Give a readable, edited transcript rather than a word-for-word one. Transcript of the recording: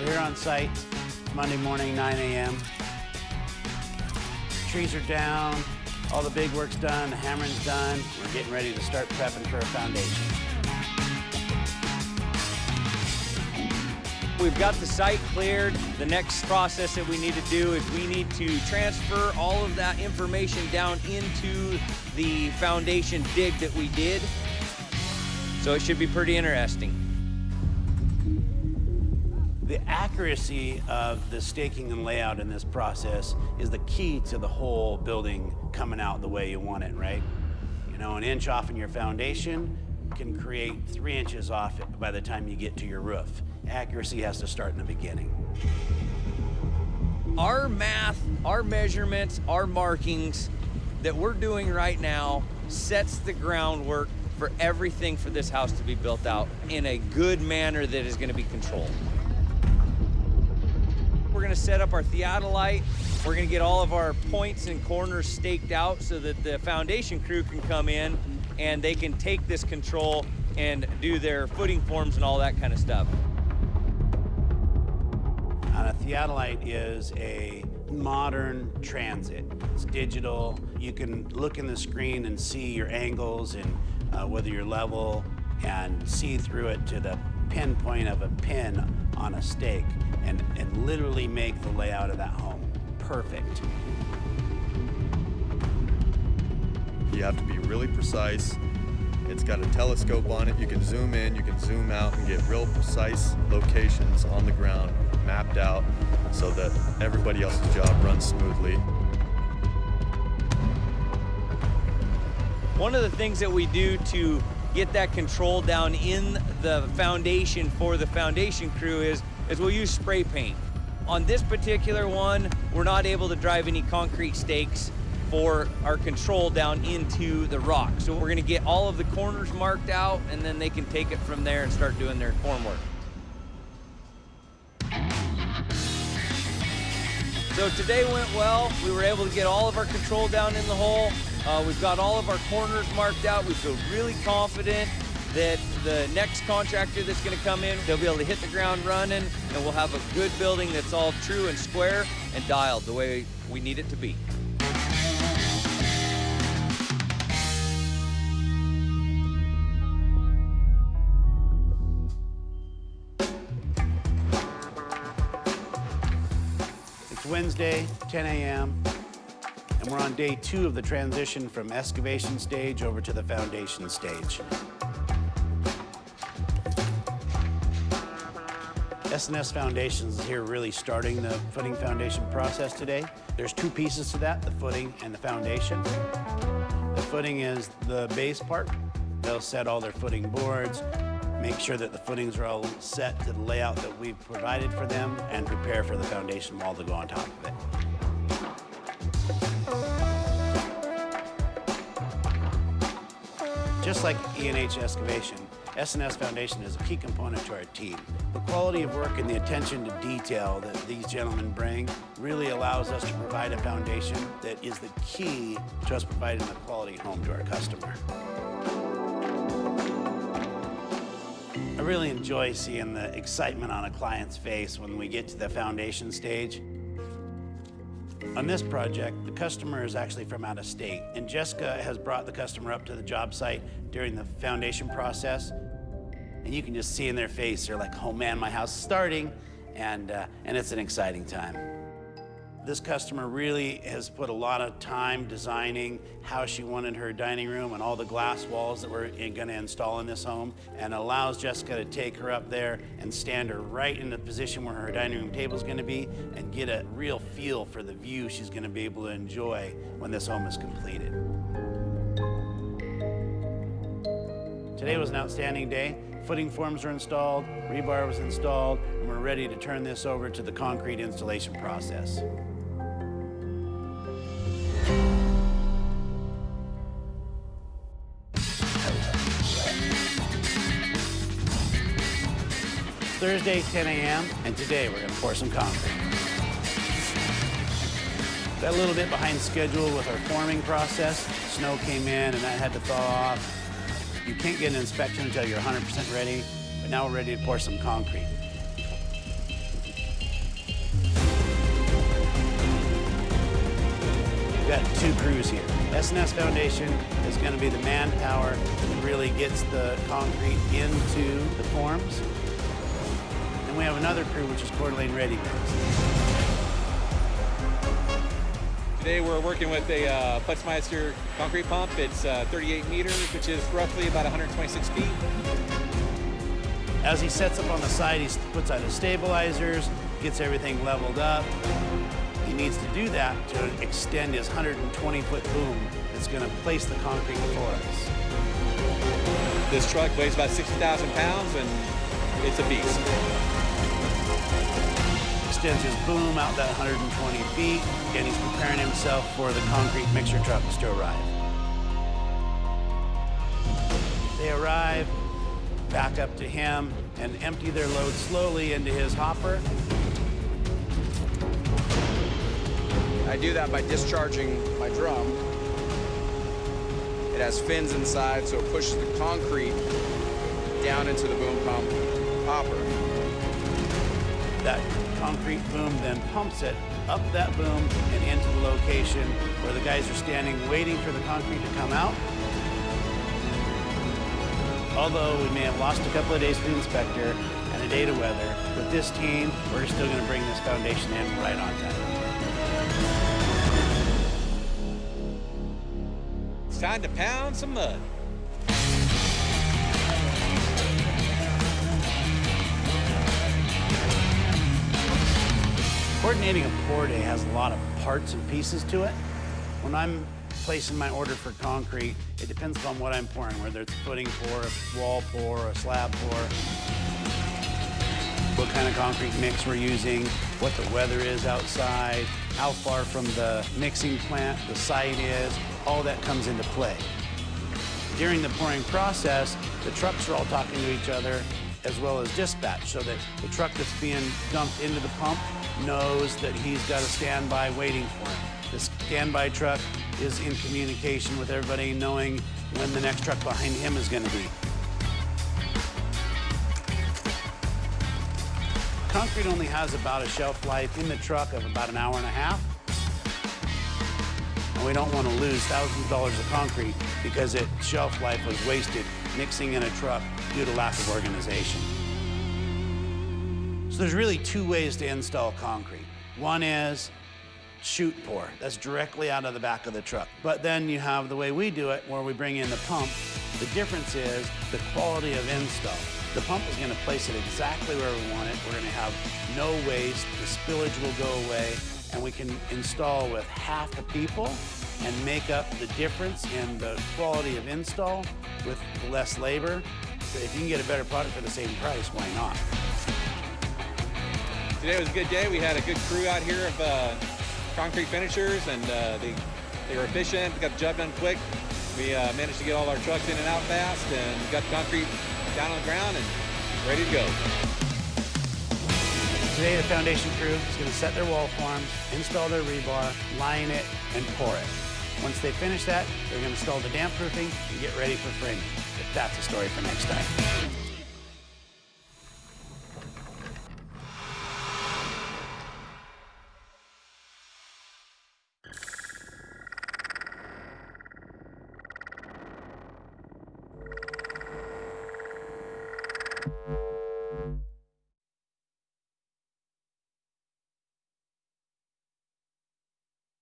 We're here on site Monday morning, 9 a.m. Trees are down, all the big work's done, the hammering's done. We're getting ready to start prepping for a foundation. We've got the site cleared. The next process that we need to do is we need to transfer all of that information down into the foundation dig that we did. So it should be pretty interesting. The accuracy of the staking and layout in this process is the key to the whole building coming out the way you want it, right? You know, an inch off in your foundation can create 3 inches off it by the time you get to your roof. Accuracy has to start in the beginning. Our math, our measurements, our markings that we're doing right now sets the groundwork for everything for this house to be built out in a good manner that is going to be controlled. We're going to set up our theodolite. We're going to get all of our points and corners staked out so that the foundation crew can come in and they can take this control and do their footing forms and all that kind of stuff. A theodolite is a modern transit. It's digital. You can look in the screen and see your angles and whether you're level and see through it to the pinpoint of a pin on a stake and literally make the layout of that home perfect. You have to be really precise. It's got a telescope on it. You can zoom in, you can zoom out and get real precise locations on the ground mapped out so that everybody else's job runs smoothly. One of the things that we do to get that control down in the foundation for the foundation crew is we'll use spray paint. On this particular one, we're not able to drive any concrete stakes for our control down into the rock. So we're gonna get all of the corners marked out and then they can take it from there and start doing their formwork. So today went well. We were able to get all of our control down in the hole. We've got all of our corners marked out. We feel really confident that the next contractor that's gonna come in, they'll be able to hit the ground running and we'll have a good building that's all true and square and dialed the way we need it to be. It's Wednesday, 10 a.m., and we're on day 2 of the transition from excavation stage over to the foundation stage. S&S Foundations is here really starting the footing foundation process today. There's 2 pieces to that, the footing and the foundation. The footing is the base part. They'll set all their footing boards, make sure that the footings are all set to the layout that we've provided for them, and prepare for the foundation wall to go on top of it. Just like E&H Excavation, S&S Foundation is a key component to our team. The quality of work and the attention to detail that these gentlemen bring really allows us to provide a foundation that is the key to us providing a quality home to our customer. I really enjoy seeing the excitement on a client's face when we get to the foundation stage. On this project, the customer is actually from out of state, and Jessica has brought the customer up to the job site during the foundation process, and you can just see in their face, they're like, oh man, my house is starting, and it's an exciting time. This customer really has put a lot of time designing how she wanted her dining room and all the glass walls that we're gonna install in this home, and allows Jessica to take her up there and stand her right in the position where her dining room table is gonna be and get a real feel for the view she's gonna be able to enjoy when this home is completed. Today was an outstanding day. Footing forms are installed, rebar was installed, and we're ready to turn this over to the concrete installation process. Thursday, 10 a.m., and today we're gonna pour some concrete. Got a little bit behind schedule with our forming process. Snow came in and that had to thaw off. You can't get an inspection until you're 100% ready, but now we're ready to pour some concrete. We've got two crews here. S&S Foundation is going to be the manpower that really gets the concrete into the forms. And we have another crew, which is Coeur d'Alene Ready Mix. Today we're working with a Putzmeister concrete pump. It's 38 meters, which is roughly about 126 feet. As he sets up on the side, he puts out his stabilizers, gets everything leveled up. He needs to do that to extend his 120-foot boom that's going to place the concrete for us. This truck weighs about 60,000 pounds, and it's a beast. Extends his boom out that 120 feet, and he's preparing himself for the concrete mixer trucks to arrive. They arrive, back up to him, and empty their load slowly into his hopper. I do that by discharging my drum. It has fins inside, so it pushes the concrete down into the boom pump hopper. That concrete boom then pumps it up that boom and into the location where the guys are standing waiting for the concrete to come out. Although we may have lost a couple of days for the inspector and a day to weather, with this team, we're still going to bring this foundation in right on time. It's time to pound some mud. Coordinating a pour day has a lot of parts and pieces to it. When I'm placing my order for concrete, it depends upon what I'm pouring, whether it's footing pour, a wall pour, a slab pour, what kind of concrete mix we're using, what the weather is outside, how far from the mixing plant the site is, all that comes into play. During the pouring process, the trucks are all talking to each other as well as dispatch, so that the truck that's being dumped into the pump knows that he's got a standby waiting for him. The standby truck is in communication with everybody, knowing when the next truck behind him is going to be. Concrete only has about a shelf life in the truck of about an hour and a half. And we don't want to lose thousands of dollars of concrete because its shelf life was wasted mixing in a truck due to lack of organization. So there's really two ways to install concrete. One is chute pour. That's directly out of the back of the truck. But then you have the way we do it, where we bring in the pump. The difference is the quality of install. The pump is going to place it exactly where we want it. We're going to have no waste. The spillage will go away, and we can install with half the people and make up the difference in the quality of install with less labor. So if you can get a better product for the same price, why not? Today was a good day. We had a good crew out here of concrete finishers, and they were efficient, got the job done quick. We managed to get all our trucks in and out fast and got the concrete down on the ground and ready to go. Today the foundation crew is going to set their wall forms, install their rebar, line it, and pour it. Once they finish that, they're going to install the damp proofing and get ready for framing. But that's a story for next time.